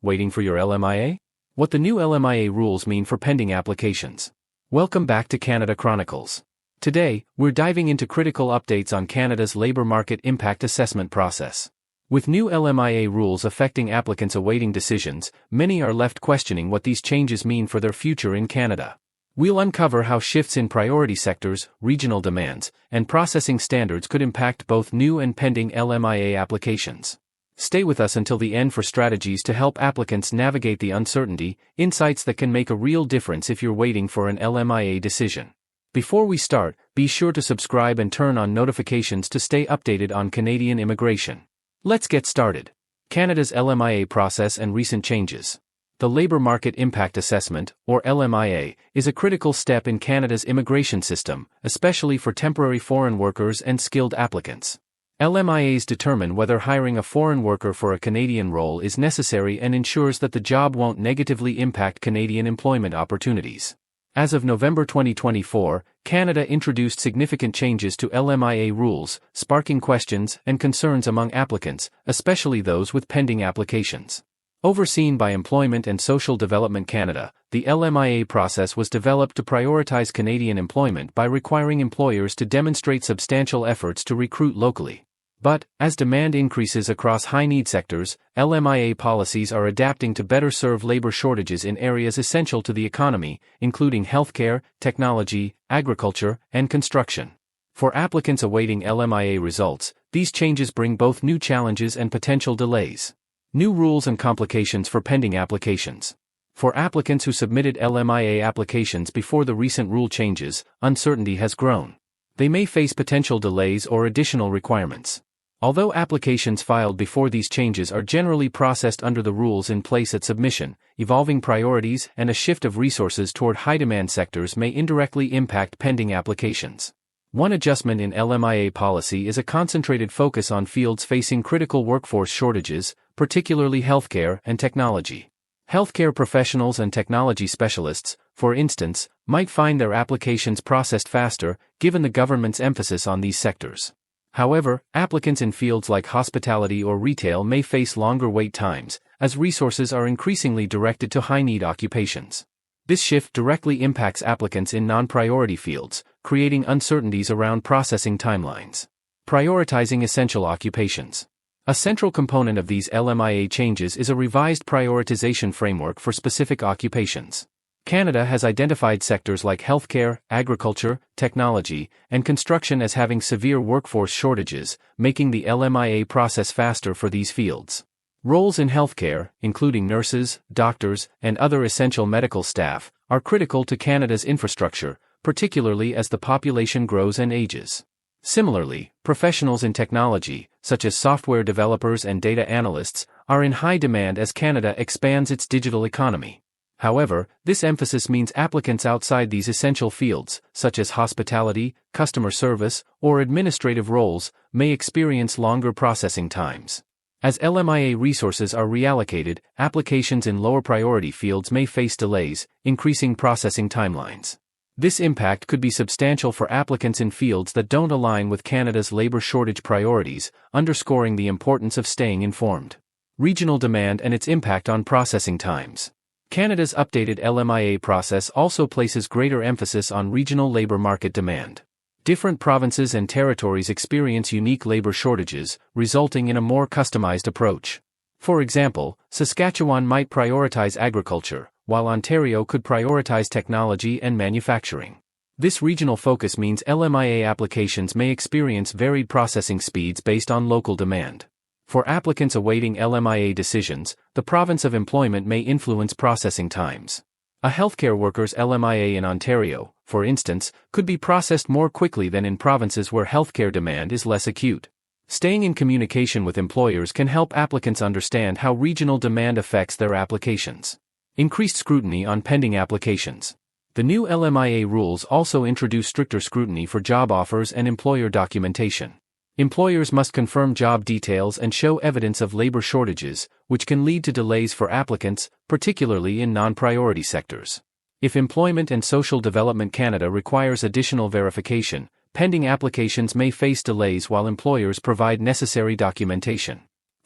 Waiting for your LMIA? What the new LMIA rules mean for pending applications. Welcome back to Canada Chronicles. Today, we're diving into critical updates on Canada's labour market impact assessment process. With new LMIA rules affecting applicants awaiting decisions, many are left questioning what these changes mean for their future in Canada. We'll uncover how shifts in priority sectors, regional demands, and processing standards could impact both new and pending LMIA applications. Stay with us until the end for strategies to help applicants navigate the uncertainty, insights that can make a real difference if you're waiting for an LMIA decision. Before we start, be sure to subscribe and turn on notifications to stay updated on Canadian immigration. Let's get started. Canada's LMIA process and recent changes. The Labour Market Impact Assessment, or LMIA, is a critical step in Canada's immigration system, especially for temporary foreign workers and skilled applicants. LMIAs determine whether hiring a foreign worker for a Canadian role is necessary and ensures that the job won't negatively impact Canadian employment opportunities. As of November 2024, Canada introduced significant changes to LMIA rules, sparking questions and concerns among applicants, especially those with pending applications. Overseen by Employment and Social Development Canada, the LMIA process was developed to prioritize Canadian employment by requiring employers to demonstrate substantial efforts to recruit locally. But, as demand increases across high-need sectors, LMIA policies are adapting to better serve labor shortages in areas essential to the economy, including healthcare, technology, agriculture, and construction. For applicants awaiting LMIA results, these changes bring both new challenges and potential delays. New rules and complications for pending applications. For applicants who submitted LMIA applications before the recent rule changes, uncertainty has grown. They may face potential delays or additional requirements. Although applications filed before these changes are generally processed under the rules in place at submission, evolving priorities and a shift of resources toward high-demand sectors may indirectly impact pending applications. One adjustment in LMIA policy is a concentrated focus on fields facing critical workforce shortages, particularly healthcare and technology. Healthcare professionals and technology specialists, for instance, might find their applications processed faster, given the government's emphasis on these sectors. However, applicants in fields like hospitality or retail may face longer wait times, as resources are increasingly directed to high-need occupations. This shift directly impacts applicants in non-priority fields, creating uncertainties around processing timelines. Prioritizing essential occupations. A central component of these LMIA changes is a revised prioritization framework for specific occupations. Canada has identified sectors like healthcare, agriculture, technology, and construction as having severe workforce shortages, making the LMIA process faster for these fields. Roles in healthcare, including nurses, doctors, and other essential medical staff, are critical to Canada's infrastructure, particularly as the population grows and ages. Similarly, professionals in technology, such as software developers and data analysts, are in high demand as Canada expands its digital economy. However, this emphasis means applicants outside these essential fields, such as hospitality, customer service, or administrative roles, may experience longer processing times. As LMIA resources are reallocated, applications in lower priority fields may face delays, increasing processing timelines. This impact could be substantial for applicants in fields that don't align with Canada's labour shortage priorities, underscoring the importance of staying informed. Regional demand and its impact on processing times. Canada's updated LMIA process also places greater emphasis on regional labour market demand. Different provinces and territories experience unique labour shortages, resulting in a more customized approach. For example, Saskatchewan might prioritize agriculture, while Ontario could prioritize technology and manufacturing. This regional focus means LMIA applications may experience varied processing speeds based on local demand. For applicants awaiting LMIA decisions, the province of employment may influence processing times. A healthcare worker's LMIA in Ontario, for instance, could be processed more quickly than in provinces where healthcare demand is less acute. Staying in communication with employers can help applicants understand how regional demand affects their applications. Increased scrutiny on pending applications. The new LMIA rules also introduce stricter scrutiny for job offers and employer documentation. Employers must confirm job details and show evidence of labor shortages, which can lead to delays for applicants, particularly in non-priority sectors. If Employment and Social Development Canada requires additional verification, pending applications may face delays while employers provide necessary documentation.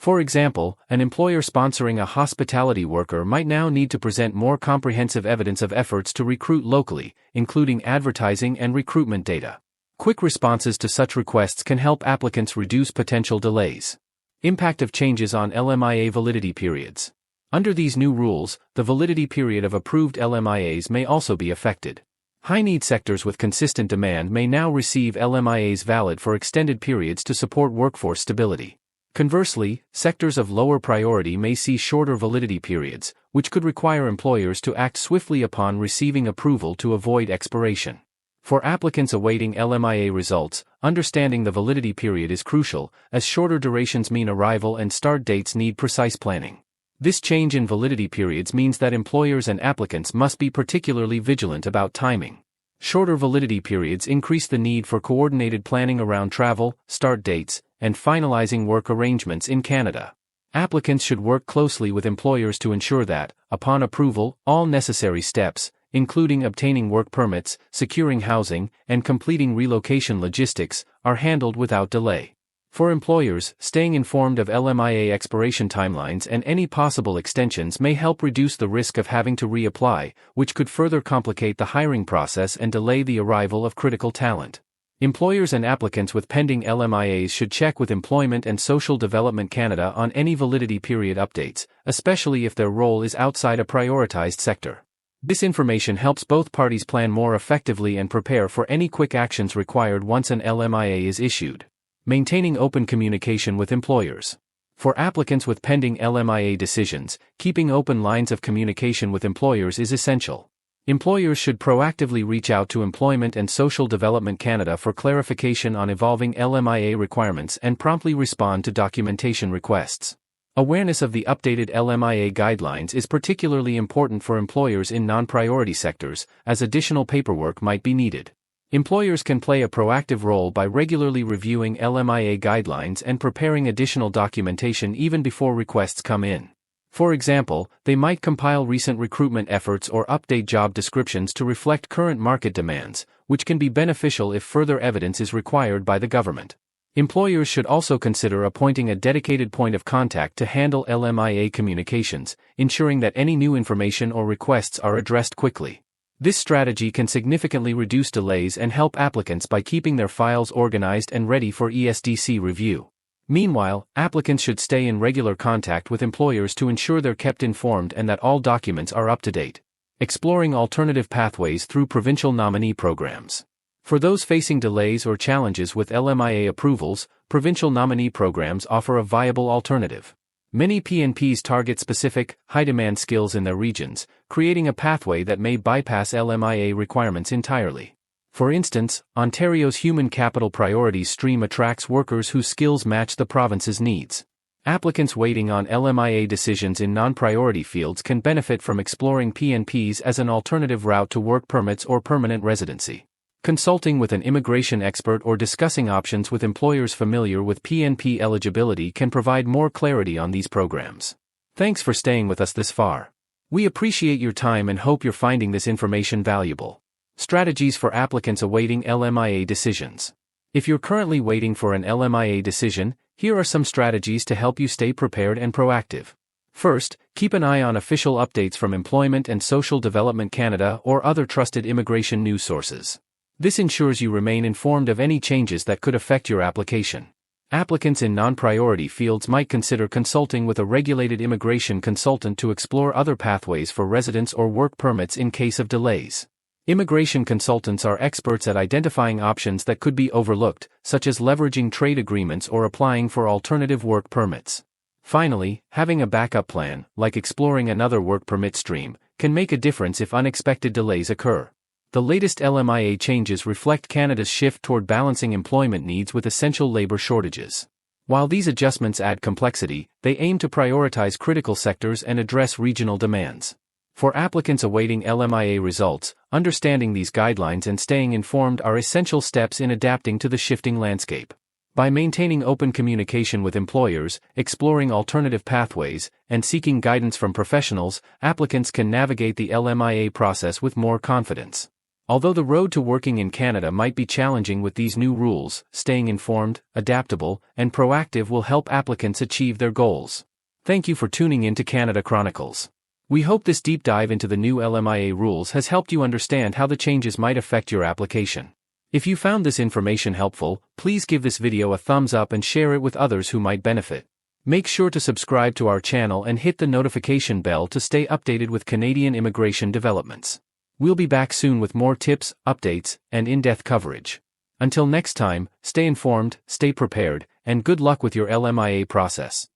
For example, an employer sponsoring a hospitality worker might now need to present more comprehensive evidence of efforts to recruit locally, including advertising and recruitment data. Quick responses to such requests can help applicants reduce potential delays. Impact of changes on LMIA validity periods. Under these new rules, the validity period of approved LMIAs may also be affected. High-need sectors with consistent demand may now receive LMIAs valid for extended periods to support workforce stability. Conversely, sectors of lower priority may see shorter validity periods, which could require employers to act swiftly upon receiving approval to avoid expiration. For applicants awaiting LMIA results, understanding the validity period is crucial, as shorter durations mean arrival and start dates need precise planning. This change in validity periods means that employers and applicants must be particularly vigilant about timing. Shorter validity periods increase the need for coordinated planning around travel, start dates, and finalizing work arrangements in Canada. Applicants should work closely with employers to ensure that, upon approval, all necessary steps, including obtaining work permits, securing housing, and completing relocation logistics, are handled without delay. For employers, staying informed of LMIA expiration timelines and any possible extensions may help reduce the risk of having to reapply, which could further complicate the hiring process and delay the arrival of critical talent. Employers and applicants with pending LMIAs should check with Employment and Social Development Canada on any validity period updates, especially if their role is outside a prioritized sector. This information helps both parties plan more effectively and prepare for any quick actions required once an LMIA is issued. Maintaining open communication with employers. For applicants with pending LMIA decisions, keeping open lines of communication with employers is essential. Employers should proactively reach out to Employment and Social Development Canada for clarification on evolving LMIA requirements and promptly respond to documentation requests. Awareness of the updated LMIA guidelines is particularly important for employers in non-priority sectors, as additional paperwork might be needed. Employers can play a proactive role by regularly reviewing LMIA guidelines and preparing additional documentation even before requests come in. For example, they might compile recent recruitment efforts or update job descriptions to reflect current market demands, which can be beneficial if further evidence is required by the government. Employers should also consider appointing a dedicated point of contact to handle LMIA communications, ensuring that any new information or requests are addressed quickly. This strategy can significantly reduce delays and help applicants by keeping their files organized and ready for ESDC review. Meanwhile, applicants should stay in regular contact with employers to ensure they're kept informed and that all documents are up to date. Exploring alternative pathways through provincial nominee programs. For those facing delays or challenges with LMIA approvals, provincial nominee programs offer a viable alternative. Many PNPs target specific, high-demand skills in their regions, creating a pathway that may bypass LMIA requirements entirely. For instance, Ontario's Human Capital Priorities stream attracts workers whose skills match the province's needs. Applicants waiting on LMIA decisions in non-priority fields can benefit from exploring PNPs as an alternative route to work permits or permanent residency. Consulting with an immigration expert or discussing options with employers familiar with PNP eligibility can provide more clarity on these programs. Thanks for staying with us this far. We appreciate your time and hope you're finding this information valuable. Strategies for applicants awaiting LMIA decisions. If you're currently waiting for an LMIA decision, here are some strategies to help you stay prepared and proactive. First, keep an eye on official updates from Employment and Social Development Canada or other trusted immigration news sources. This ensures you remain informed of any changes that could affect your application. Applicants in non-priority fields might consider consulting with a regulated immigration consultant to explore other pathways for residence or work permits in case of delays. Immigration consultants are experts at identifying options that could be overlooked, such as leveraging trade agreements or applying for alternative work permits. Finally, having a backup plan, like exploring another work permit stream, can make a difference if unexpected delays occur. The latest LMIA changes reflect Canada's shift toward balancing employment needs with essential labor shortages. While these adjustments add complexity, they aim to prioritize critical sectors and address regional demands. For applicants awaiting LMIA results, understanding these guidelines and staying informed are essential steps in adapting to the shifting landscape. By maintaining open communication with employers, exploring alternative pathways, and seeking guidance from professionals, applicants can navigate the LMIA process with more confidence. Although the road to working in Canada might be challenging with these new rules, staying informed, adaptable, and proactive will help applicants achieve their goals. Thank you for tuning in to Canada Chronicles. We hope this deep dive into the new LMIA rules has helped you understand how the changes might affect your application. If you found this information helpful, please give this video a thumbs up and share it with others who might benefit. Make sure to subscribe to our channel and hit the notification bell to stay updated with Canadian immigration developments. We'll be back soon with more tips, updates, and in-depth coverage. Until next time, stay informed, stay prepared, and good luck with your LMIA process.